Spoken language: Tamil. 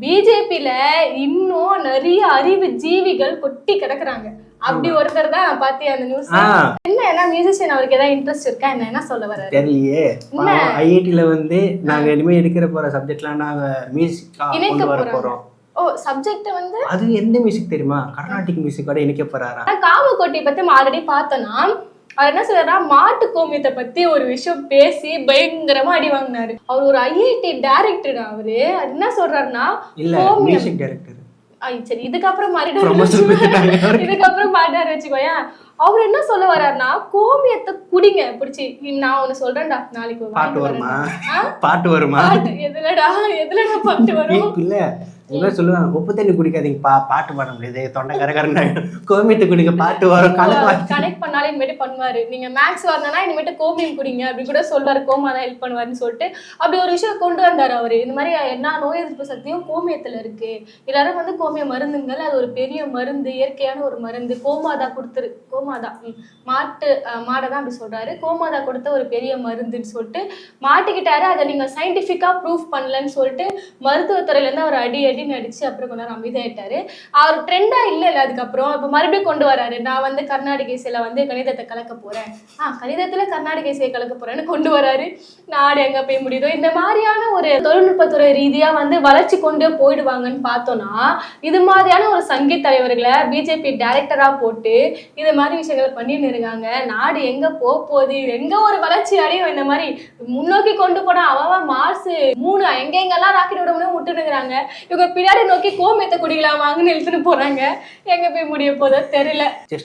பிஜேபியில இன்னும் நிறைய அறிவு ஜீவிகள் கொட்டி கிடக்குறாங்க. அப்படி ஒருத்தர் தான் நான் பார்த்தேன் அந்த நியூஸ். என்ன மியூசிஷியன், அவருக்கு ஏதாவது இன்ட்ரெஸ்ட் இருக்கா என்ன சொல்ல வர்றாரு தெரியலையே. ஐஐடில வந்து நாங்க இனிமே எடுக்கிற போற சப்ஜெக்ட்லாம் நாங்க மியூசிக்கா கொண்டு வர போறோம். ஓ, சப்ஜெக்ட் வந்து அது எந்த மியூசிக் தெரியுமா? கர்நாடிக் மியூசிக்கோட இணைக்க போறாரா? காமகோட்டி பத்தி ஆல்ரெடி பார்த்தோம்னா அவர் என்ன சொல்றாருன்னா மாட்டு கோமியத்தை பத்தி ஒரு விஷயம் பேசி பயங்கரமா அடி வாங்கினாரு. அவர் ஒரு ஐஐடி டைரக்டர். அவரு என்ன சொல்றாருன்னா இல்ல மியூசிக் டைரக்டர். சரி, இதுக்கப்புறம் மாட்டாரு வச்சுக்கோயேன். அவர் என்ன சொல்ல வர்றாருன்னா கோமியத்தை குடிங்க பிடிச்சி. நான் ஒண்ணு சொல்றேன்டா, நாளைக்கு பாட்டு வருமா? பாட்டு வருமா? எதுலடா பாட்டு வரும்? இல்ல இவன் சொல்லுவாங்க, உப்பு தண்ணி குடிக்காதீங்கப்பா, பாட்டு பாட முடியாது, தொண்டை கரகரன்னு கோமியத்தை குடிங்க, பாட்டு வரும். கனெக்ட் பண்ணாலும் இனிமேட்டு பண்ணுவாரு. நீங்க மேக்ஸ் வரணும்னா இனிமேட்டு கோமியம் குடிங்க அப்படி கூட சொல்றாரு. கோமா தான் ஹெல்ப் பண்ணுவாருன்னு சொல்லிட்டு அப்படி ஒரு விஷயம் கொண்டு வந்தாரு அவரு. இந்த மாதிரி எல்லா நோய் எதிர்ப்பு சக்தியும் கோமியத்துல இருக்கு, எல்லாரும் வந்து கோமிய மருந்துங்கள், அது ஒரு பெரிய மருந்து, இயற்கையான ஒரு மருந்து. கோமாதா கொடுத்துரு, கோமாதா மாடை தான் அப்படி சொல்றாரு, கோமாதா கொடுத்த ஒரு பெரிய மருந்துன்னு சொல்லிட்டு மாட்டிக்கிட்டாரு. அதை நீங்க சயின்டிபிக்கா ப்ரூஃப் பண்ணலன்னு சொல்லிட்டு மருத்துவத்துறையில இருந்து அவர் அடி நடிச்சு அப்புறம் கொஞ்ச நேரம் அமைதியாயிட்டாரு. அவர் ட்ரெண்டா இல்ல அதுக்கப்புறம் இப்ப மறுபடியும் கொண்டு வராரு. நான் வந்து கர்நாடக இசையில வந்து கணிதத்தை கலக்க போறேன், கணிதத்துல கர்நாடக இசையை கலக்க போறேன்னு கொண்டு வராரு. நாடு எங்க போய் முடியுதோ இந்த மாதிரியான ஒரு தொழில்நுட்பத்துறை ரீதியா வந்து வளர்ச்சி கொண்டு போயிடுவாங்கன்னு பார்த்தோம்னா, இது மாதிரியான ஒரு சங்கீத தலைவர்களை பிஜேபி டைரக்டரா போட்டு இது மாதிரி விஷயங்களை பண்ணிட்டு இருக்காங்க. நாடு எங்க போகுது, எங்க ஒரு வளர்ச்சி அடையும். இந்த மாதிரி முன்னோக்கி கொண்டு போனா அவன் மார்ஸ் 3 எங்கெங்கெல்லாம் ராக்கெட் விட முடியும் விட்டுனுக்குறாங்க. இவங்க பின்னாடி நோக்கி கோமியத்தை குடிக்கலாமாங்கன்னு இழுத்துட்டு போறாங்க. எங்க போய் முடிய போதோ தெரியல.